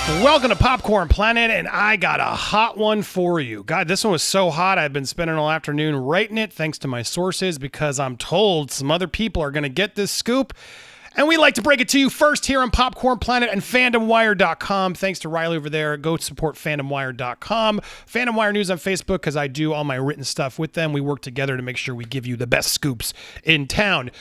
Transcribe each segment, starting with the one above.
Welcome to Popcorn Planet, and I got a hot one for you. God, this one was so hot, I've been spending all afternoon writing it thanks to my sources because I'm told some other people are going to get this scoop. And we like to break it to you first here on Popcorn Planet and FandomWire.com. Thanks to Riley over there. Go support FandomWire.com. Fandom Wire News on Facebook because I do all my written stuff with them. We work together to make sure we give you the best scoops in town.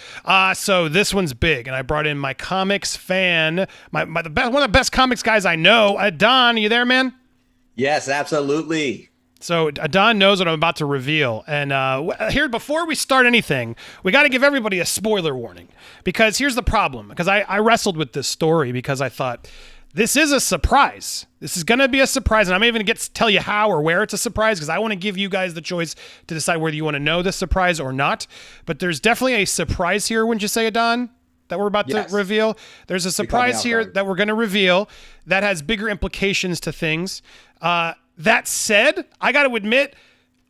So this one's big, and I brought in my comics fan, one of the best comics guys I know. Don, are you there, man? Yes, absolutely. So Don knows what I'm about to reveal. And here, before we start anything, we got to give everybody a spoiler warning. Because here's the problem. Because I wrestled with this story because I thought, this is a surprise. This is going to be a surprise. And I'm even going to tell you how or where it's a surprise because I want to give you guys the choice to decide whether you want to know the surprise or not. But there's definitely a surprise here, wouldn't you say, Don? That we're about to reveal. There's a surprise here that we're going to reveal that has bigger implications to things. That said, I got to admit,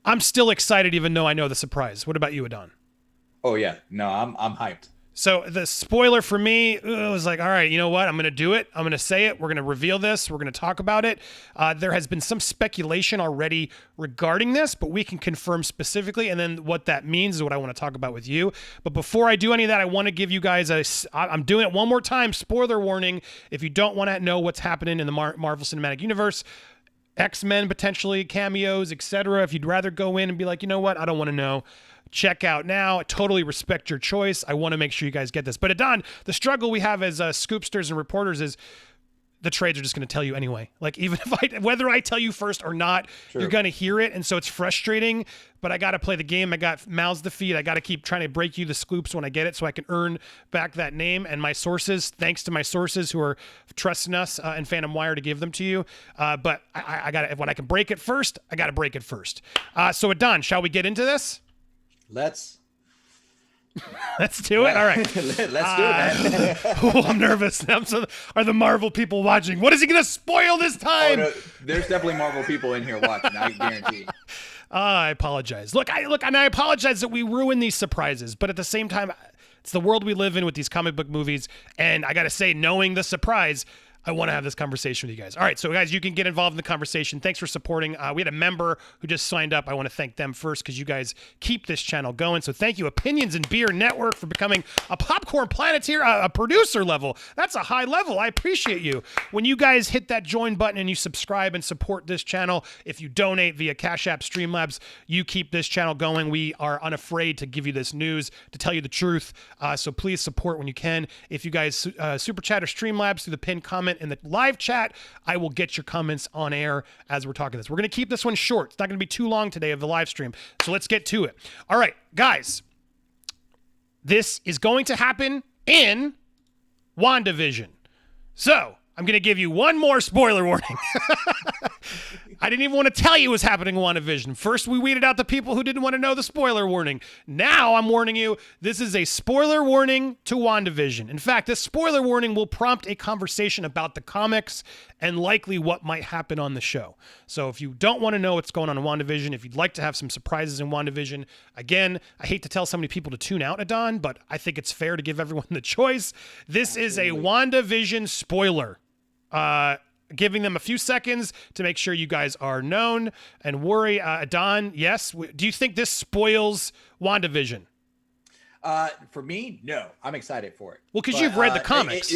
I'm still excited even though I know the surprise. What about you, Adon? Oh, yeah. No, I'm hyped. So the spoiler for me was like, all right, you know what? I'm going to do it. I'm going to say it. We're going to reveal this. We're going to talk about it. There has been some speculation already regarding this, but we can confirm specifically. And then what that means is what I want to talk about with you. But before I do any of that, I want to give you guys I'm doing it one more time. Spoiler warning. If you don't want to know what's happening in the Marvel Cinematic Universe, X-Men potentially, cameos, etc. If you'd rather go in and be like, you know what? I don't want to know. Check out now. I totally respect your choice. I want to make sure you guys get this. But Adon, the struggle we have as scoopsters and reporters is the trades are just going to tell you anyway. Like even if whether I tell you first or not, You're going to hear it. And so it's frustrating, but I got to play the game. I got mouths to feed. I got to keep trying to break you the scoops when I get it so I can earn back that name and my sources. Thanks to my sources who are trusting us and Fandom Wire to give them to you. But I got to, when I can break it first, I got to break it first. So Adon, shall we get into this? Let's do it. All right. Let's do it, man. I'm nervous. Are the Marvel people watching? What is he going to spoil this time? Oh, no, there's definitely Marvel people in here watching. I guarantee. I apologize. Look, and I apologize that we ruin these surprises, but at the same time, it's the world we live in with these comic book movies. And I got to say, knowing the surprise, I want to have this conversation with you guys. All right, so guys, you can get involved in the conversation. Thanks for supporting. We had a member who just signed up. I want to thank them first because you guys keep this channel going. So thank you, Opinions and Beer Network, for becoming a Popcorn Planeteer, a producer level. That's a high level. I appreciate you. When you guys hit that join button and you subscribe and support this channel, if you donate via Cash App, Streamlabs, you keep this channel going. We are unafraid to give you this news, to tell you the truth. So please support when you can. If you guys super chat or Streamlabs through the pinned comment in the live chat, I will get your comments on air as we're talking this. We're going to keep this one short. It's not going to be too long today of the live stream. So let's get to it. All right, guys, this is going to happen in WandaVision. So I'm going to give you one more spoiler warning. I didn't even want to tell you what was happening in WandaVision. First, we weeded out the people who didn't want to know the spoiler warning. Now I'm warning you, this is a spoiler warning to WandaVision. In fact, this spoiler warning will prompt a conversation about the comics and likely what might happen on the show. So if you don't want to know what's going on in WandaVision, if you'd like to have some surprises in WandaVision, again, I hate to tell so many people to tune out, Adon, but I think it's fair to give everyone the choice. This is a WandaVision spoiler. Giving them a few seconds to make sure you guys are known and worry. Don, yes. Do you think this spoils WandaVision? For me, no. I'm excited for it. Well, because you've read the comics.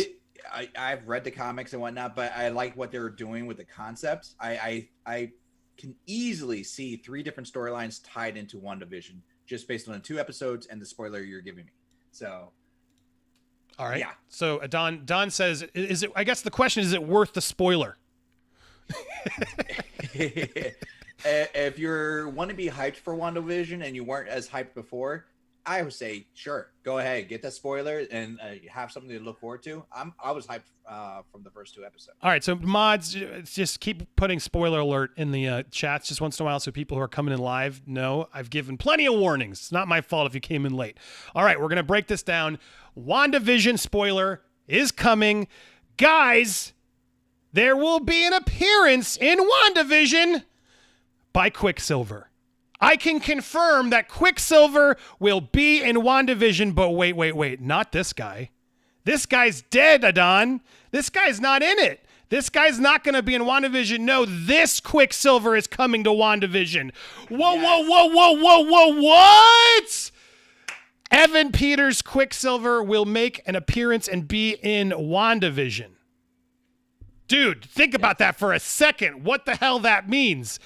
I've read the comics and whatnot, but I like what they're doing with the concepts. I can easily see 3 different storylines tied into WandaVision just based on the 2 episodes and the spoiler you're giving me. So... All right. Yeah. So Don says, "Is it?" I guess the question is it worth the spoiler? If you want to be hyped for WandaVision and you weren't as hyped before, I would say sure, go ahead, get that spoiler and have something to look forward to. I was hyped from the first 2 episodes. All right, so mods, just keep putting spoiler alert in the chats just once in a while so people who are coming in live know I've given plenty of warnings. It's not my fault if you came in late. All right, we're going to break this down. WandaVision spoiler is coming. Guys, there will be an appearance in WandaVision by Quicksilver. I can confirm that Quicksilver will be in WandaVision, but wait. Not this guy. This guy's dead, Adon. This guy's not in it. This guy's not going to be in WandaVision. No, this Quicksilver is coming to WandaVision. Whoa, Yes. whoa, what? Evan Peters Quicksilver will make an appearance and be in WandaVision. Dude, think about that for a second. What the hell that means.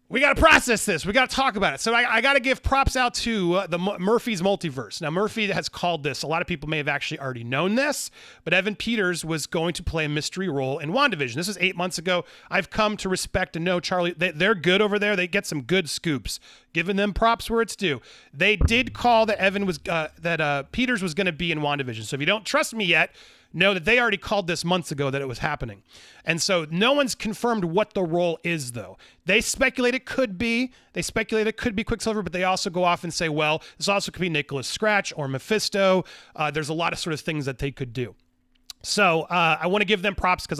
We got to process this. We got to talk about it. So I got to give props out to the Murphy's Multiverse. Now, Murphy has called this. A lot of people may have actually already known this, but Evan Peters was going to play a mystery role in WandaVision. This was 8 months ago. I've come to respect and know Charlie. They're good over there. They get some good scoops. Giving them props where it's due. They did call that Peters was going to be in WandaVision. So if you don't trust me yet, know that they already called this months ago that it was happening. And so no one's confirmed what the role is, though. They speculate it could be Quicksilver, but they also go off and say, well, this also could be Nicholas Scratch or Mephisto. There's a lot of sort of things that they could do. So I want to give them props because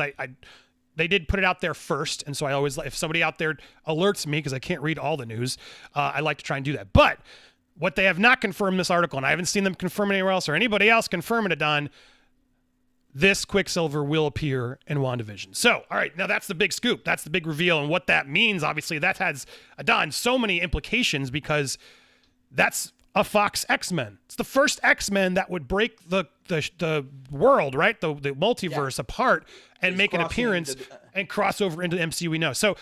they did put it out there first. And so I always, if somebody out there alerts me, because I can't read all the news, I like to try and do that. But what they have not confirmed in this article, and I haven't seen them confirm it anywhere else or anybody else confirming it, Don, this Quicksilver will appear in WandaVision. So, all right, now that's the big scoop. That's the big reveal. And what that means, obviously, that has, Don, so many implications because that's a Fox X-Men. It's the first X-Men that would break the world, right? The multiverse apart and make an appearance and cross over into the MCU we know. So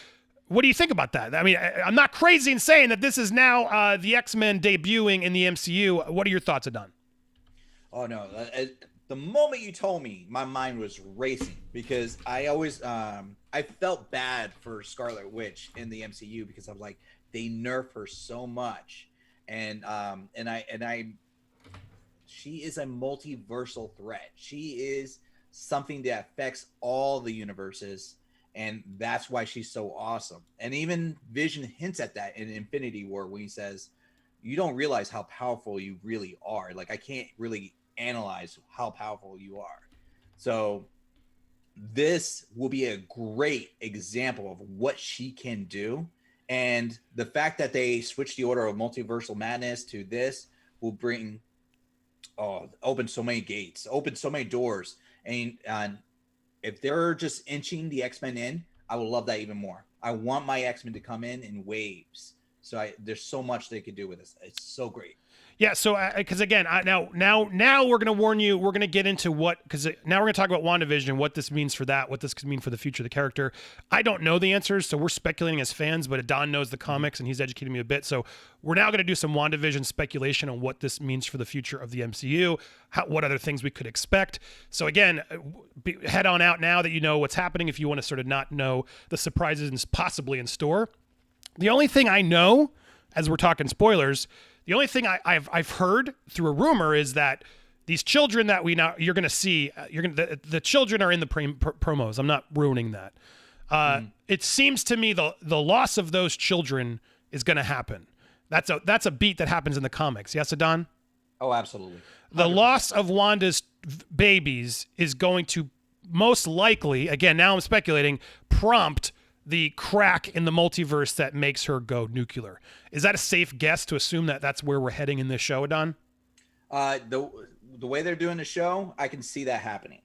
what do you think about that? I mean, I'm not crazy in saying that this is now the X-Men debuting in the MCU. What are your thoughts, Don? Oh, no. The moment you told me, my mind was racing because I always I felt bad for Scarlet Witch in the MCU because I'm like, they nerf her so much, and she is a multiversal threat. She is something that affects all the universes, and that's why she's so awesome. And even Vision hints at that in Infinity War when he says, "You don't realize how powerful you really are. Like I can't really analyze how powerful you are." So this will be a great example of what she can do, and the fact that they switched the order of Multiversal Madness to this will bring open so many gates, open so many doors, and if they're just inching the X-Men in, I will love that even more. I want my X-Men to come in waves. So there's so much they could do with this. It's so great. Yeah, so because again, now we're going to warn you. We're going to get into because now we're going to talk about WandaVision and what this means for that, what this could mean for the future of the character. I don't know the answers, so we're speculating as fans, but Don knows the comics and he's educating me a bit. So we're now going to do some WandaVision speculation on what this means for the future of the MCU, what other things we could expect. So again, head on out now that you know what's happening if you want to sort of not know the surprises possibly in store. The only thing I know, as we're talking spoilers, the only thing I've heard through a rumor is that these children that you're going to see, the children are in the promos. I'm not ruining that. It seems to me the loss of those children is going to happen. That's a beat that happens in the comics. Yes, Adon? Oh, absolutely. 100%. The loss of Wanda's babies is going to most likely, again, now I'm speculating, prompt the crack in the multiverse that makes her go nuclear. Is that a safe guess to assume that that's where we're heading in this show, Adon? The way they're doing the show, I can see that happening.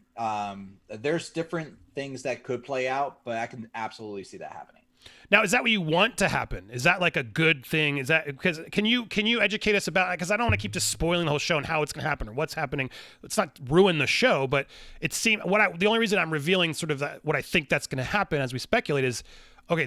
There's different things that could play out, but I can absolutely see that happening. Now, is that what you want to happen? Is that like a good thing? Is that because can you educate us about? Because I don't want to keep just spoiling the whole show and how it's going to happen or what's happening. Let's not ruin the show, but it seems the only reason I'm revealing sort of what I think that's going to happen as we speculate is, okay,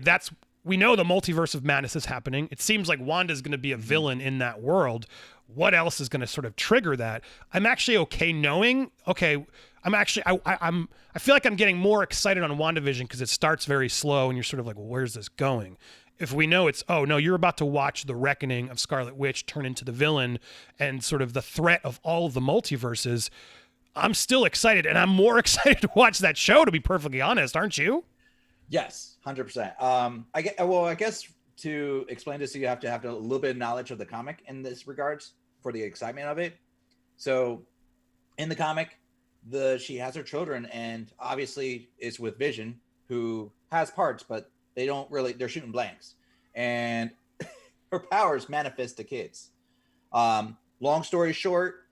we know the multiverse of madness is happening. It seems like Wanda's going to be a villain in that world. What else is going to sort of trigger that? I'm actually okay knowing. Okay, I feel like I'm getting more excited on WandaVision because it starts very slow and you're sort of like, well, where's this going? If we know you're about to watch the reckoning of Scarlet Witch turn into the villain and sort of the threat of all of the multiverses, I'm still excited, and I'm more excited to watch that show, to be perfectly honest, aren't you? Yes, 100%. I guess to explain this, you have to have a little bit of knowledge of the comic in this regards for the excitement of it. So in the comic, she has her children, and obviously it's with Vision, who has parts, but they're shooting blanks, and her powers manifest to kids. Long story short,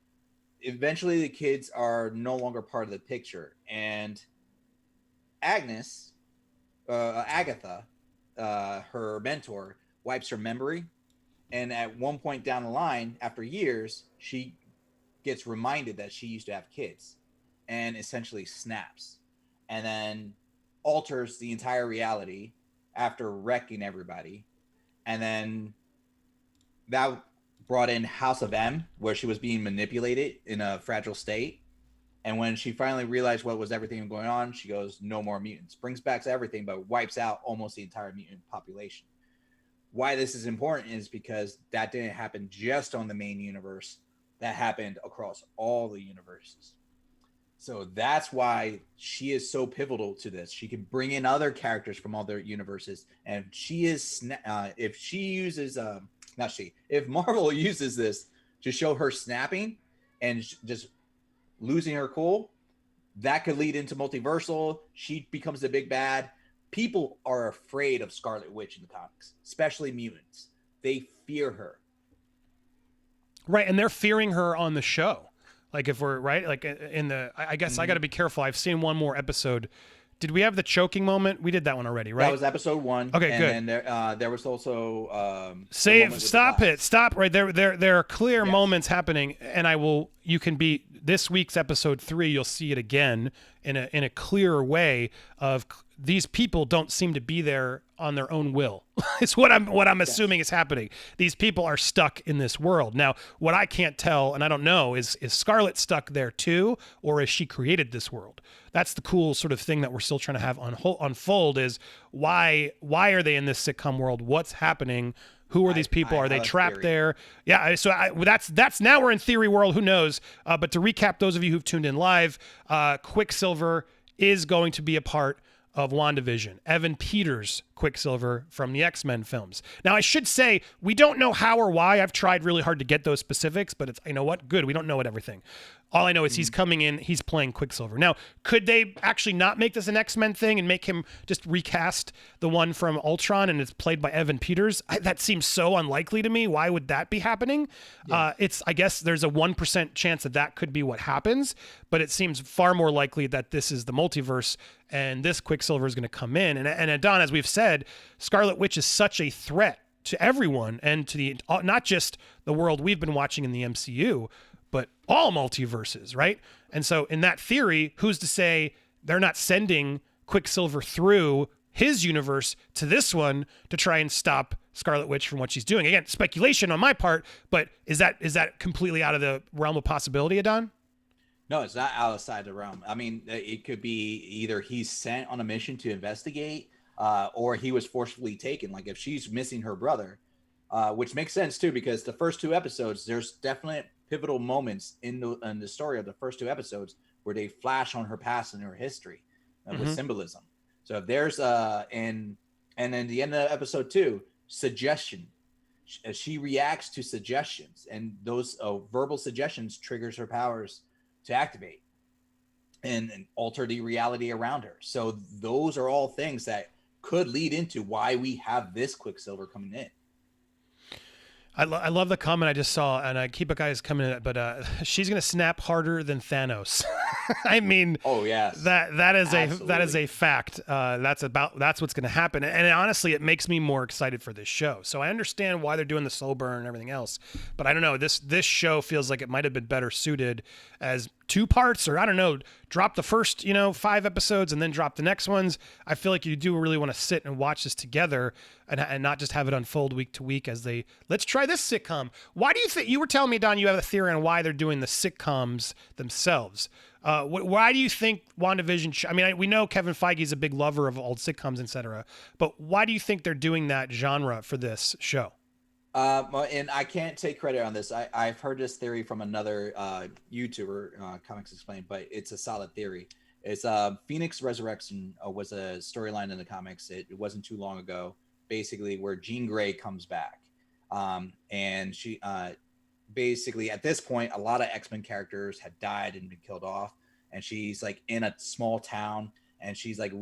eventually the kids are no longer part of the picture, and Agnes, Agatha, her mentor, wipes her memory, and at one point down the line, after years, she gets reminded that she used to have kids, and essentially snaps, and then alters the entire reality after wrecking everybody, and then that brought in House of M, where she was being manipulated in a fragile state. And when she finally realized what was everything going on, she goes, "No more mutants." Brings back everything, but wipes out almost the entire mutant population. Why this is important is because that didn't happen just on the main universe. That happened across all the universes. So that's why she is so pivotal to this. She can bring in other characters from other universes, and she is if she uses not she if Marvel uses this to show her snapping and just losing her cool, that could lead into multiversal. She becomes the big bad. People are afraid of Scarlet Witch in the comics, especially mutants. They fear her. Right, and they're fearing her on the show. Like if we're right, like in the, I guess I got to be careful. I've seen one more episode. Did we have the choking moment? We did that one already, right? That was episode 1. Okay, good. And there was also stop it, stop right there. There are clear moments happening, and you can be this week's episode 3. You'll see it again in a clearer way of these people don't seem to be there on their own will. It's what I'm assuming is happening. These people are stuck in this world. Now, what I can't tell, and I don't know, is Scarlet stuck there too, or has she created this world? That's the cool sort of thing that we're still trying to have unfold is why are they in this sitcom world? What's happening? Who are these people? Are they trapped there? Yeah. So that's now we're in theory world. Who knows? But to recap, those of you who've tuned in live, Quicksilver is going to be a part of WandaVision. Evan Peters Quicksilver from the X-Men films. Now, I should say, we don't know how or why. I've tried really hard to get those specifics, but it's, you know what? Good. We don't know everything. All I know is he's coming in, he's playing Quicksilver. Now, could they actually not make this an X-Men thing and make him just recast the one from Ultron and it's played by Evan Peters? That seems so unlikely to me. Why would that be happening? Yeah. I guess there's a 1% chance that could be what happens, but it seems far more likely that this is the multiverse and this Quicksilver is going to come in. And Don, as we've said, Scarlet Witch is such a threat to everyone and to the not just the world we've been watching in the MCU, but all multiverses, right? And so in that theory, who's to say they're not sending Quicksilver through his universe to this one to try and stop Scarlet Witch from what she's doing? Again, speculation on my part, but is that completely out of the realm of possibility, Adon? No, it's not outside the realm. I mean, it could be either he's sent on a mission to investigate, or he was forcefully taken. Like if she's missing her brother, which makes sense too, because the first 2 episodes, there's definite pivotal moments in the story of the first 2 episodes where they flash on her past and her history with symbolism. So if there's and then the end of episode 2, suggestion. She reacts to suggestions, and those verbal suggestions triggers her powers to activate and alter the reality around her. So those are all things that could lead into why we have this Quicksilver coming in. I love the comment I just saw, and I keep a guy's coming in, but she's gonna snap harder than Thanos. I mean, oh yes, that is a fact. That's what's gonna happen, and honestly, it makes me more excited for this show. So I understand why they're doing the slow burn and everything else, but I don't know. This show feels like it might have been better suited as 2 parts, or I don't know, drop the first 5 episodes and then drop the next ones. I feel like you do really want to sit and watch this together and not just have it unfold week to week as let's try this sitcom. Why do you think, you were telling me, Don, you have a theory on why they're doing the sitcoms themselves. Why do you think WandaVision, I mean, we know Kevin Feige's a big lover of old sitcoms, etc., but why do you think they're doing that genre for this show? And I can't take credit on this. I've heard this theory from another YouTuber, Comics Explained, but it's a solid theory. It's Phoenix Resurrection was a storyline in the comics. It wasn't too long ago, basically, where Jean Grey comes back. And she basically, at this point, a lot of X-Men characters had died and been killed off. And she's like in a small town, and she's like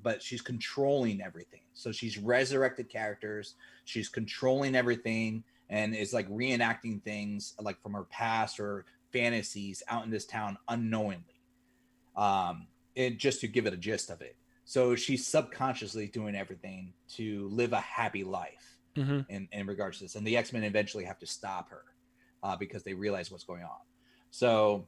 but she's controlling everything. So she's resurrected characters. She's controlling everything and is like reenacting things like from her past or fantasies out in this town unknowingly. just to give it a gist of it. So she's subconsciously doing everything to live a happy life in regards to this. And the X-Men eventually have to stop her because they realize what's going on. So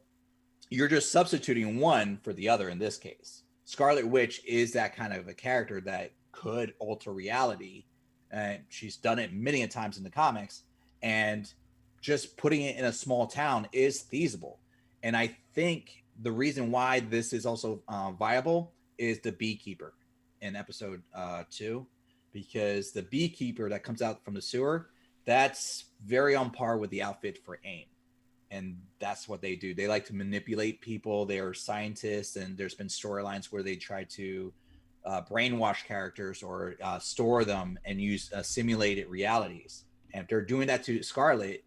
you're just substituting one for the other in this case. Scarlet Witch is that kind of a character that could alter reality. And she's done it many a times in the comics. And just putting it in a small town is feasible. And I think the reason why this is also viable is the beekeeper in episode 2, because the beekeeper that comes out from the sewer, that's very on par with the outfit for AIM. And that's what they do. They like to manipulate people. They are scientists, and there's been storylines where they try to brainwash characters or store them and use simulated realities. And if they're doing that to Scarlet,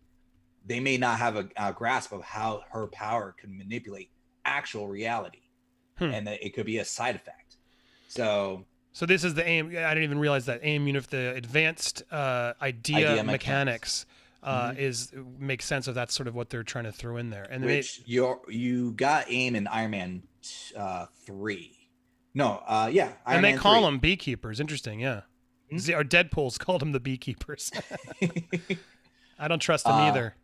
they may not have a grasp of how her power can manipulate actual reality. And that it could be a side effect. So this is the AIM. I didn't even realize that AIM, the advanced idea mechanics makes sense of that's sort of what they're trying to throw in there. And which you got AIM in Iron Man 3. No, Iron and they Man call 3. them beekeepers. Interesting, yeah. Our Deadpool's called them the beekeepers. I don't trust them either.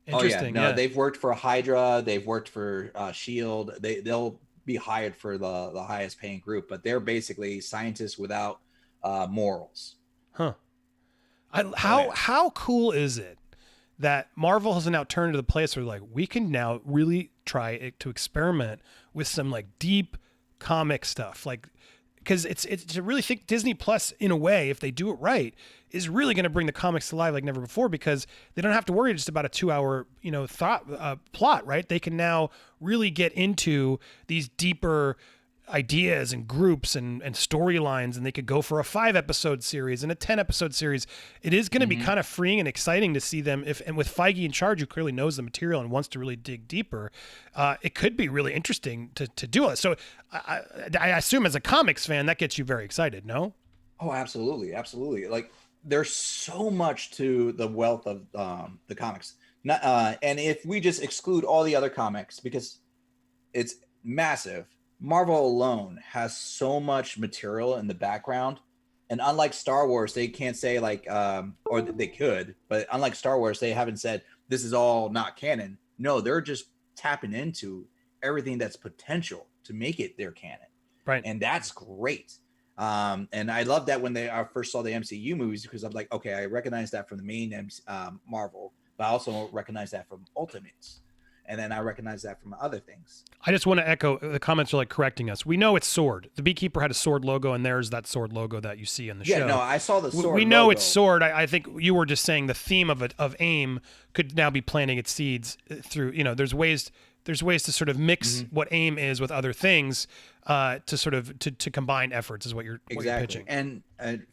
Interesting. No, they've worked for Hydra. They've worked for Shield. They'll be hired for the highest paying group, but they're basically scientists without morals. How cool is it that Marvel has now turned to the place where like we can now really try to experiment with some like deep comic stuff, like because it's to really think Disney Plus in a way, if they do it right, is really going to bring the comics to life like never before, because they don't have to worry just about a 2-hour plot, right? They can now really get into these deeper ideas and groups and storylines, and they could go for a 5-episode series and a 10-episode series. It is going to be kind of freeing and exciting to see them and with Feige in charge, who clearly knows the material and wants to really dig deeper, it could be really interesting to do it. So I assume as a comics fan, that gets you very excited, no? Oh, absolutely. Like there's so much to the wealth of the comics. And if we just exclude all the other comics, because it's massive, Marvel alone has so much material in the background. And unlike Star Wars, they can't say like, or they could, but unlike Star Wars, they haven't said this is all not canon. No, they're just tapping into everything that's potential to make it their canon. Right. And that's great. And I love that when I first saw the MCU movies, because I'm like, okay, I recognize that from the main Marvel, but I also recognize that from Ultimates. And then I recognize that from other things. I just want to echo, the comments are like correcting us. We know it's sword. The Beekeeper had a sword logo, and there's that sword logo that you see in the show. Yeah, no, I saw the sword We know logo. it's sword. I think you were just saying the theme of AIM could now be planting its seeds through, there's ways to sort of mix what AIM is with other things to sort of to combine efforts is what you're pitching. And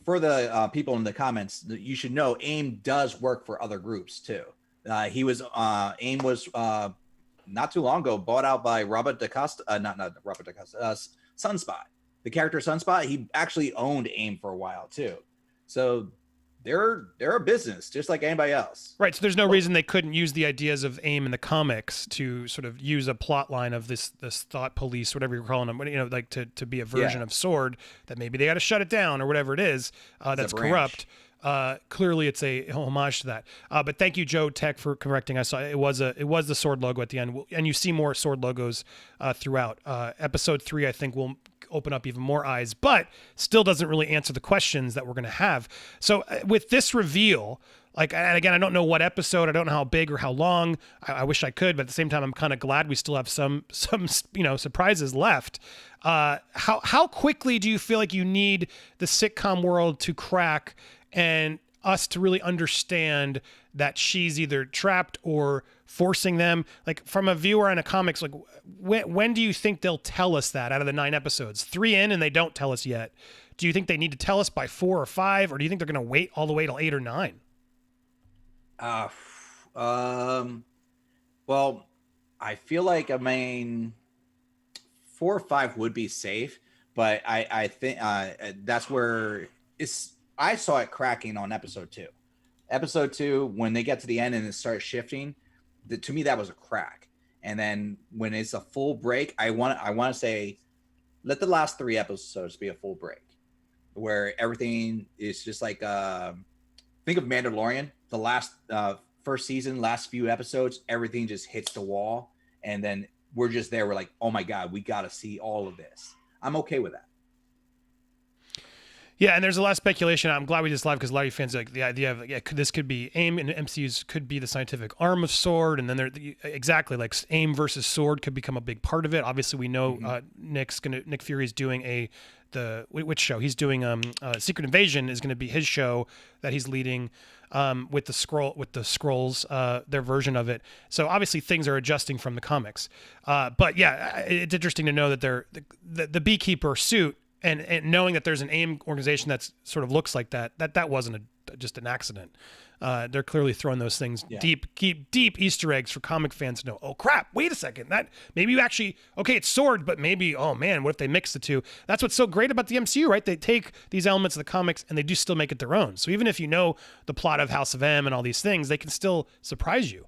for the people in the comments, you should know AIM does work for other groups too. AIM was not too long ago bought out by Robert DaCosta, not Robert DaCosta, Sunspot. The character Sunspot, he actually owned AIM for a while too. So they're a business just like anybody else. Right. So there's no reason they couldn't use the ideas of AIM in the comics to sort of use a plot line of this thought police, whatever you're calling them, like to be a version of sword that maybe they got to shut it down or whatever it is that's corrupt. Clearly it's a homage to that. But thank you, Joe Tech, for correcting. I saw it was the sword logo at the end, and you see more sword logos throughout. Episode 3, I think, will open up even more eyes, but still doesn't really answer the questions that we're going to have. So with this reveal, and again, I don't know what episode, I don't know how big or how long. I wish I could, but at the same time, I'm kind of glad we still have some surprises left. How quickly do you feel like you need the sitcom world to crack and us to really understand that she's either trapped or forcing them? Like from a viewer in a comics, like when do you think they'll tell us that out of the 9 episodes? 3 in and they don't tell us yet. Do you think they need to tell us by 4 or 5, or do you think they're going to wait all the way till 8 or 9? Well, I feel like 4 or 5 would be safe, but I think that's where I saw it cracking on episode 2. Episode 2, when they get to the end and it starts shifting, to me that was a crack. And then when it's a full break, I want to say let the last 3 episodes be a full break, where everything is just like think of Mandalorian. The last first season, last few episodes, everything just hits the wall, and then we're just there. We're like, oh my god, we got to see all of this. I'm okay with that. Yeah, and there's a lot of speculation. I'm glad we did this live because a lot of you fans like the idea of this could be AIM and MCU's could be the scientific arm of Sword, and then there exactly like AIM versus Sword could become a big part of it. Obviously, we know Nick Fury's doing which show he's doing. Secret Invasion is going to be his show that he's leading with the Skrulls, their version of it. So obviously things are adjusting from the comics. But yeah, it's interesting to know that the beekeeper suit. And knowing that there's an AIM organization that sort of looks like that wasn't just an accident. They're clearly throwing those things deep Easter eggs for comic fans to know, oh crap, wait a second. That maybe you actually, okay, it's Sword, but maybe, oh man, what if they mix the two? That's what's so great about the MCU, right? They take these elements of the comics and they do still make it their own. So even if you know the plot of House of M and all these things, they can still surprise you.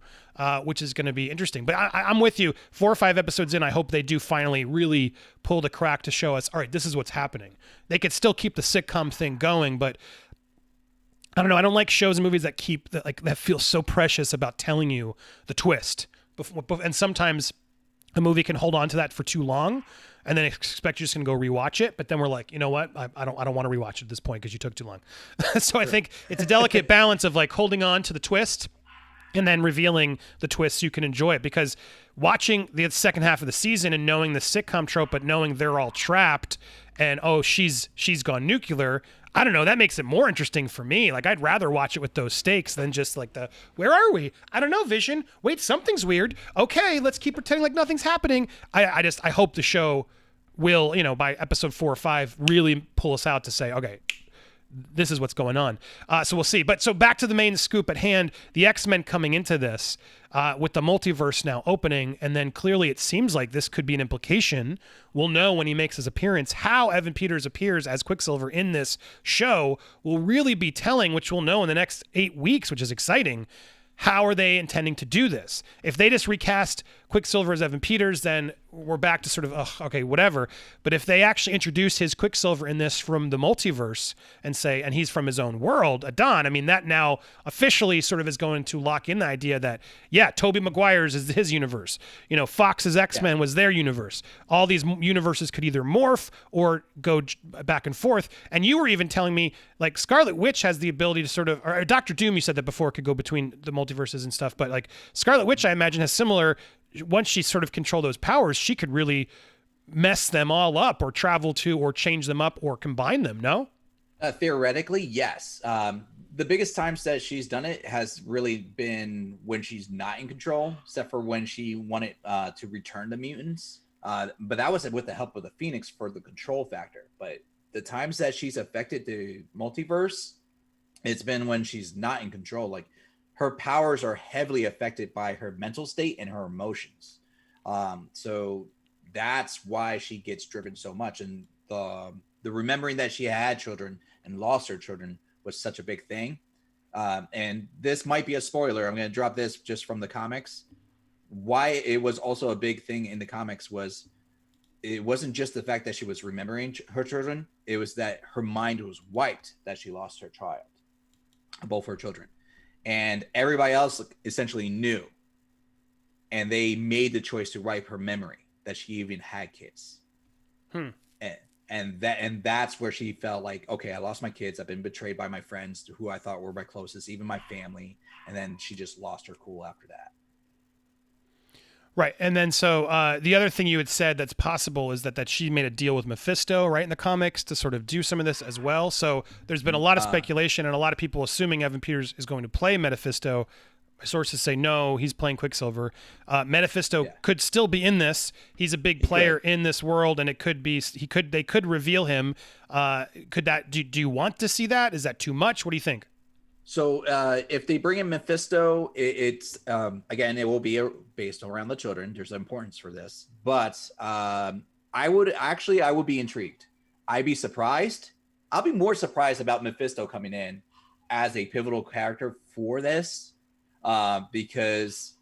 Which is going to be interesting. But I'm with you. 4 or 5 episodes in, I hope they do finally really pull the crack to show us, all right, this is what's happening. They could still keep the sitcom thing going, but I don't know. I don't like shows and movies that that feel so precious about telling you the twist. And sometimes a movie can hold on to that for too long and then expect you're just going to go rewatch it. But then we're like, you know what? I don't want to rewatch it at this point because you took too long. So I think it's a delicate balance of like holding on to the twist and then revealing the twists, you can enjoy it. Because watching the second half of the season and knowing the sitcom trope, but knowing they're all trapped and, oh, she's gone nuclear, I don't know, that makes it more interesting for me. Like, I'd rather watch it with those stakes than just like where are we? I don't know, Vision. Wait, something's weird. Okay, let's keep pretending like nothing's happening. I hope the show will, by episode 4 or 5, really pull us out to say, okay, this is what's going on. So we'll see. But so back to the main scoop at hand, the X-Men coming into this with the multiverse now opening, and then clearly it seems like this could be an implication. We'll know when he makes his appearance how Evan Peters appears as Quicksilver in this show will really be telling, which we'll know in the next 8 weeks, which is exciting. How are they intending to do this? If they just recast Quicksilver as Evan Peters, then we're back to sort of, okay, whatever. But if they actually introduce his Quicksilver in this from the multiverse and say, and he's from his own world, Adon, I mean, that now officially sort of is going to lock in the idea that, yeah, Tobey Maguire's is his universe. Fox's X-Men was their universe. All these universes could either morph or go back and forth. And you were even telling me, like, Scarlet Witch has the ability to sort of, or Doctor Doom, you said that before, could go between the multiverses and stuff. But, like, Scarlet Witch, I imagine, has similar, once she sort of control those powers, she could really mess them all up or travel to or change them up or combine them, no? Theoretically, yes. The biggest times that she's done it has really been when she's not in control, except for when she wanted to return the mutants. But that was with the help of the Phoenix for the control factor. But the times that she's affected the multiverse, it's been when she's not in control. Like, her powers are heavily affected by her mental state and her emotions. So that's why she gets driven so much. And the remembering that she had children and lost her children was such a big thing. And this might be a spoiler. I'm going to drop this just from the comics. Why it was also a big thing in the comics was it wasn't just the fact that she was remembering her children. It was that her mind was wiped that she lost her child, both her children. And everybody else essentially knew. And they made the choice to wipe her memory that she even had kids. And that's where she felt like, okay, I lost my kids. I've been betrayed by my friends who I thought were my closest, even my family. And then she just lost her cool after that. Right. And then so the other thing you had said that's possible is that she made a deal with Mephisto, right, in the comics to sort of do some of this as well. So there's been a lot of speculation and a lot of people assuming Evan Peters is going to play Mephisto. My sources say no, he's playing Quicksilver. Mephisto could still be in this. He's a big player in this world, and it could be they could reveal him. Could that do you want to see that? Is that too much? What do you think? So if they bring in Mephisto, it's again, it will be based around the children. There's importance for this, but I would be intrigued. I'd be surprised. I'll be more surprised about Mephisto coming in as a pivotal character for this, because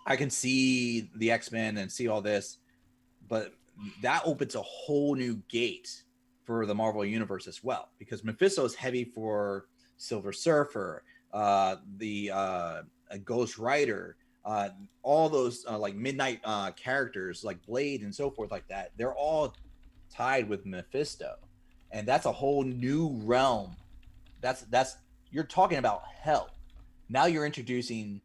I can see the X-Men and see all this, but that opens a whole new gate for the Marvel universe as well, because Mephisto is heavy for Silver Surfer, the Ghost Rider, all those like Midnight characters like Blade and so forth like that. They're all tied with Mephisto, and that's a whole new realm. That's you're talking about hell. Now you're introducing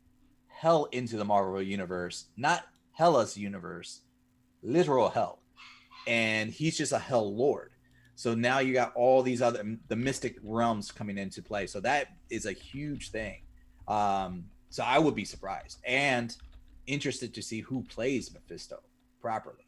hell into the Marvel universe, not Hella's universe, literal hell. And he's just a hell lord. So now you got all these the mystic realms coming into play. So that is a huge thing. So I would be surprised and interested to see who plays Mephisto properly.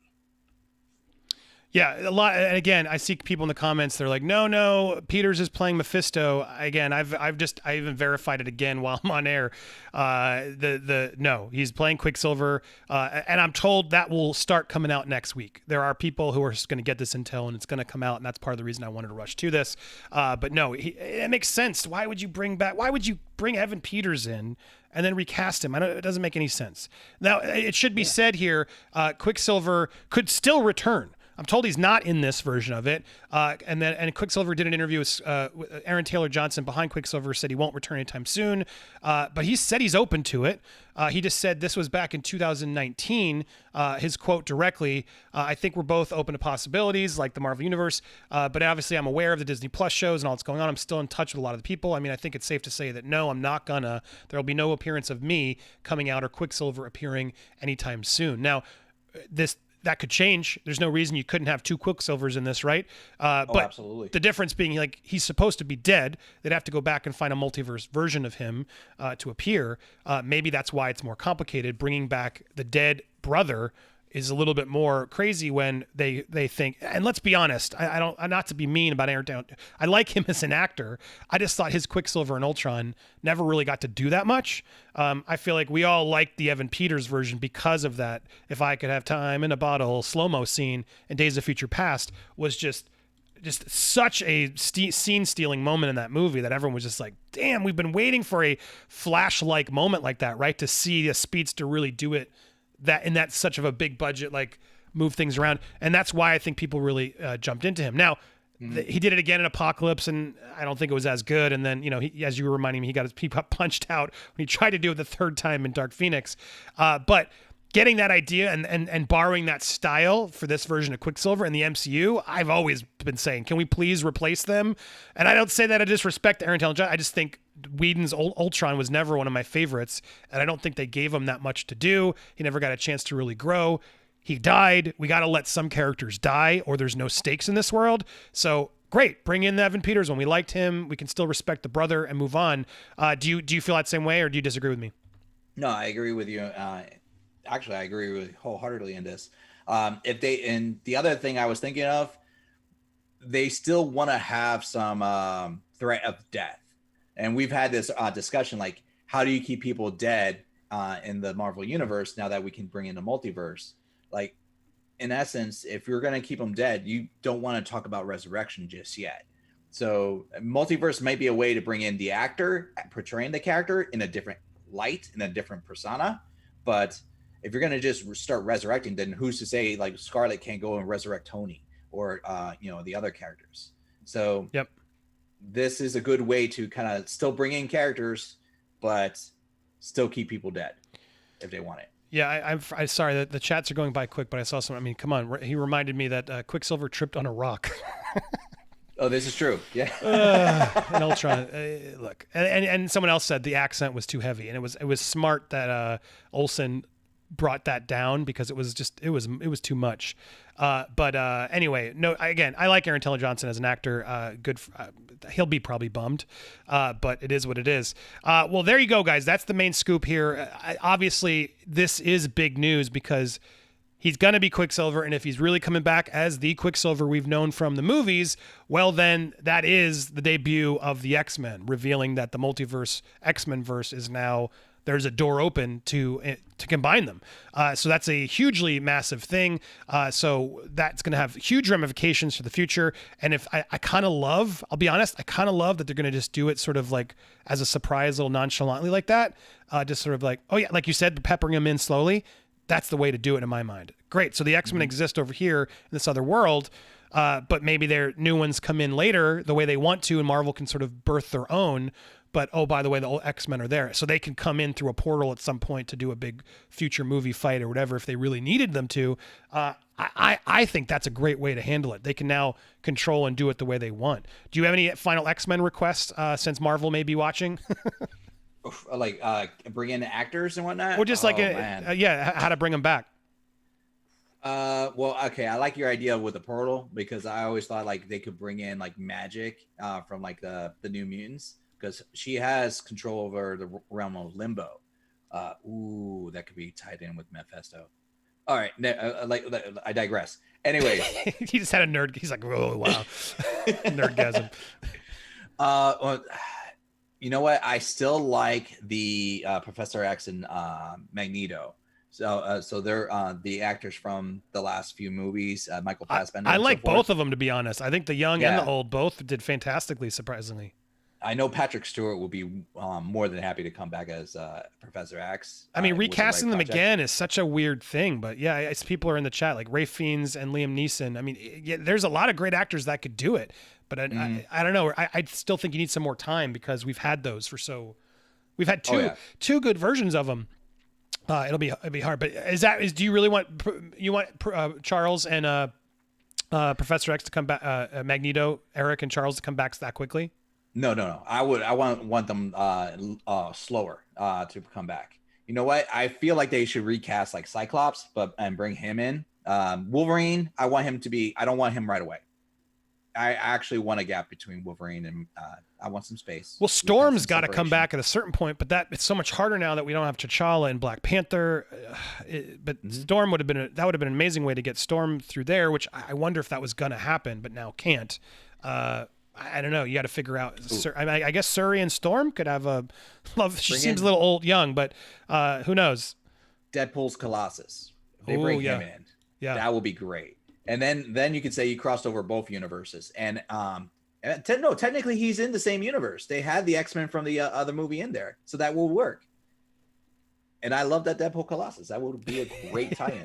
Yeah, a lot. And again, I see people in the comments. They're like, "No, Peters is playing Mephisto." Again, I even verified it again while I'm on air. No, he's playing Quicksilver, and I'm told that will start coming out next week. There are people who are going to get this intel, and it's going to come out, and that's part of the reason I wanted to rush to this. But no, it makes sense. Why would you bring Evan Peters in and then recast him? It doesn't make any sense. Now, it should be said here, Quicksilver could still return. I'm told he's not in this version of it. And Quicksilver did an interview with Aaron Taylor Johnson behind Quicksilver, said he won't return anytime soon. But he said he's open to it. He just said this was back in 2019. His quote directly, I think we're both open to possibilities like the Marvel Universe. But obviously I'm aware of the Disney Plus shows and all that's going on. I'm still in touch with a lot of the people. I mean, I think it's safe to say that no, I'm not gonna. There'll be no appearance of me coming out or Quicksilver appearing anytime soon. Now, that could change. There's no reason you couldn't have two Quicksilvers in this, right? But absolutely. The difference being, like, he's supposed to be dead. They'd have to go back and find a multiverse version of him to appear. Maybe that's why it's more complicated. Bringing back the dead brother is a little bit more crazy when they think, and let's be honest, I'm not to be mean about Aaron Down. I like him as an actor. I just thought his Quicksilver and Ultron never really got to do that much. I feel like we all liked the Evan Peters version because of that. If I could have time in a bottle, slow-mo scene in Days of Future Past was just such a scene-stealing moment in that movie that everyone was just like, damn, we've been waiting for a Flash-like moment like that, right? To see a speedster really do it that's such of a big budget, like move things around. And that's why I think people really jumped into him. Now, he did it again in Apocalypse, and I don't think it was as good. And then, as you were reminding me, he got punched out when he tried to do it the third time in Dark Phoenix. But getting that idea and borrowing that style for this version of Quicksilver in the MCU, I've always been saying, can we please replace them? And I don't say that to disrespect Aaron Taylor Johnson. I just think Whedon's Ultron was never one of my favorites, and I don't think they gave him that much to do. He never got a chance to really grow. He died. We got to let some characters die, or there's no stakes in this world. So great, bring in Evan Peters when we liked him. We can still respect the brother and move on. Do you feel that same way, or do you disagree with me? No, I agree with you. Actually, I agree with you wholeheartedly in this. And the other thing I was thinking of, they still want to have some threat of death. And we've had this discussion, like, how do you keep people dead in the Marvel universe now that we can bring in a multiverse? Like, in essence, if you're going to keep them dead, you don't want to talk about resurrection just yet. So multiverse might be a way to bring in the actor portraying the character in a different light, in a different persona. But if you're going to just start resurrecting, then who's to say, like, Scarlet can't go and resurrect Tony or, the other characters? So yep. This is a good way to kind of still bring in characters, but still keep people dead if they want it. Yeah, I'm sorry that the chats are going by quick, but I saw some. I mean, come on. He reminded me that Quicksilver tripped on a rock. Oh, this is true. Yeah. And Ultron, look, and someone else said the accent was too heavy, and it was smart that Olsen brought that down because it was too much. But anyway, no. Again, I like Aaron Taylor Johnson as an actor. He'll be probably bummed, but it is what it is. Well, there you go, guys. That's the main scoop here. Obviously, this is big news because he's going to be Quicksilver, and if he's really coming back as the Quicksilver we've known from the movies, well, then that is the debut of the X-Men, revealing that the multiverse X-Men verse is now. There's a door open to combine them. So that's a hugely massive thing. So that's going to have huge ramifications for the future. And if I kind of love, I'll be honest, I kind of love that they're going to just do it sort of like as a surprise, a little nonchalantly like that. Just sort of like, oh yeah, like you said, peppering them in slowly. That's the way to do it in my mind. great. So the X-Men exist over here in this other world, but maybe their new ones come in later the way they want to, and Marvel can sort of birth their own. But, oh, by the way, the old X-Men are there. So they can come in through a portal at some point to do a big future movie fight or whatever if they really needed them to. I think that's a great way to handle it. They can now control and do it the way they want. Do you have any final X-Men requests since Marvel may be watching? Like bring in actors and whatnot? Or just how to bring them back. Well, okay, I like your idea with the portal because I always thought like they could bring in like magic from like the New Mutants. Because she has control over the realm of Limbo. That could be tied in with Mephisto. All right, I digress. Anyways. He just had a nerd. He's like, oh, wow. Nerdgasm. Well, you know what? I still like the Professor X and Magneto. So they're the actors from the last few movies, Michael Fassbender. I like both of them, to be honest. I think the young and the old both did fantastically, surprisingly. I know Patrick Stewart will be more than happy to come back as Professor X. I mean, recasting them again is such a weird thing, but yeah, it's, people are in the chat like Ralph Fiennes and Liam Neeson. I mean, there's a lot of great actors that could do it, but I don't know. I still think you need some more time because we've had those we've had two good versions of them. It'll be hard, but do you really want Charles and Professor X to come back, Magneto, Eric and Charles to come back that quickly? No. I want them slower to come back. You know what? I feel like they should recast like Cyclops, and bring him in. Wolverine, I don't want him right away. I actually want a gap between Wolverine and I want some space. Well, Storm's got to come back at a certain point, but it's so much harder now that we don't have T'Challa and Black Panther. Storm would have been an amazing way to get Storm through there, which I wonder if that was going to happen, but now can't. I don't know. You got to figure out. I guess Shuri and Storm could have a love. She seems a little young, but who knows? Deadpool's Colossus. They bring him in. Yeah, that will be great. And then you could say you crossed over both universes. And technically he's in the same universe. They had the X-Men from the other movie in there, so that will work. And I love that Deadpool Colossus. That would be a great tie-in.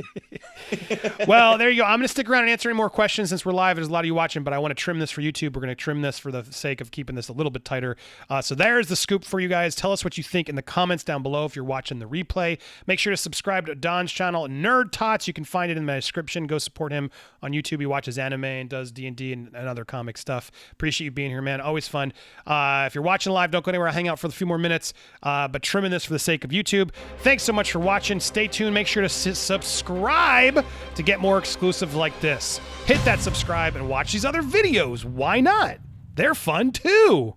Well, there you go. I'm going to stick around and answer any more questions since we're live. There's a lot of you watching, but I want to trim this for YouTube. We're going to trim this for the sake of keeping this a little bit tighter. So there's the scoop for you guys. Tell us what you think in the comments down below if you're watching the replay. Make sure to subscribe to Don's channel, Nerd Tots. You can find it in my description. Go support him on YouTube. He watches anime and does D&D and other comic stuff. Appreciate you being here, man. Always fun. If you're watching live, don't go anywhere. I'll hang out for a few more minutes, but trimming this for the sake of YouTube. Thanks so much for watching. Stay tuned. Make sure to subscribe to get more exclusive like this. Hit that subscribe and watch these other videos. Why not? They're fun too.